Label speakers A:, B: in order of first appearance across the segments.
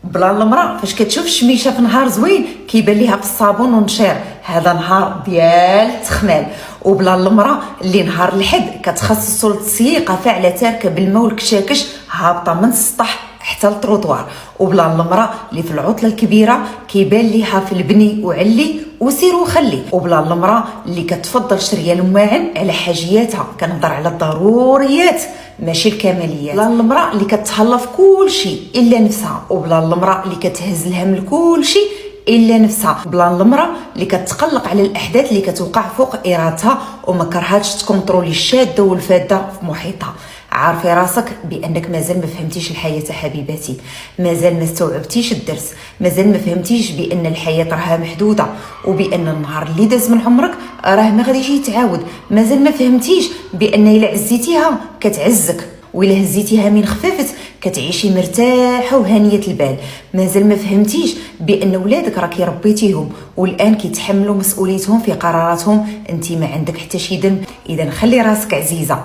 A: بلا المراه فاش كتشوف الشميشه في نهار زوين كيبان ليها في الصابون ونشير، هذا نهار ديال التخمال. وبلا المراه اللي نهار الحد كتخصصوا للتسييقه فاعله تركب الماء والكشاكش هابطه من السطح حتى التروطوار. وبلا المراه اللي في العطله الكبيره كيبان ليها في البني وعلي وسير وخلي. وبلا المراه اللي كتفضل شريه المواعن على حاجياتها، كنهضر على الضروريات ماشي الكماليات. بلا المراه اللي كتهلا في كل شيء الا نفسها. وبلا المراه اللي كتهز الهم لكل شيء الا نفسها. بلا المراه اللي كتقلق على الاحداث اللي كتوقع فوق ارادتها وما كرهاتش تكونترولي الشاده والفاده في محيطها. عارفي راسك بانك مازال ما فهمتيش الحياه حبيباتي، مازال ما استوعبتيش الدرس، مازال ما فهمتيش بان الحياه راها محدوده، وبان النهار اللي داز من عمرك راه ما غاديش يتعاود. مازال ما فهمتيش بان الا عزيتيها كتعزك، وإلا هزيتيها من خفافت كتعيشي مرتاحه وهانيه البال. مازال ما فهمتيش بان ولادك راكي ربيتيهم والان كيتحملوا مسؤوليتهم في قراراتهم، انت ما عندك حتى شي ذنب. اذا خلي راسك عزيزه.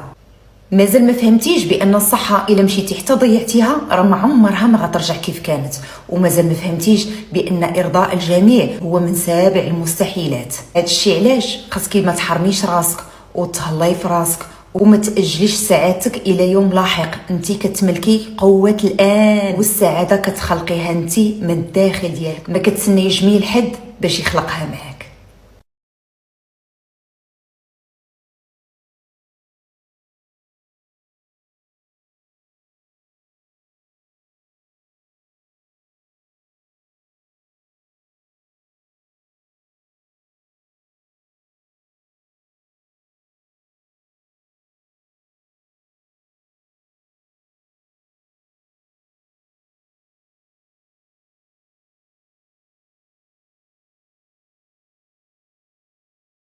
A: مازال ما فهمتيش بان الصحه الا مشيتي حتى ضيعتيها راه ما عمرها ما غترجع كيف كانت. ومازال ما فهمتيش بان ارضاء الجميع هو من سابع المستحيلات. هادشي علاش خاصكي ما تحرميش راسك وتهلاي في راسك وما تاجليش سعادتك الى يوم لاحق. انت كتملكي قوه الان، والسعاده كتخلقيها انت من الداخل ديالك، ما كتسنيش جميل حد باش يخلقها معاك.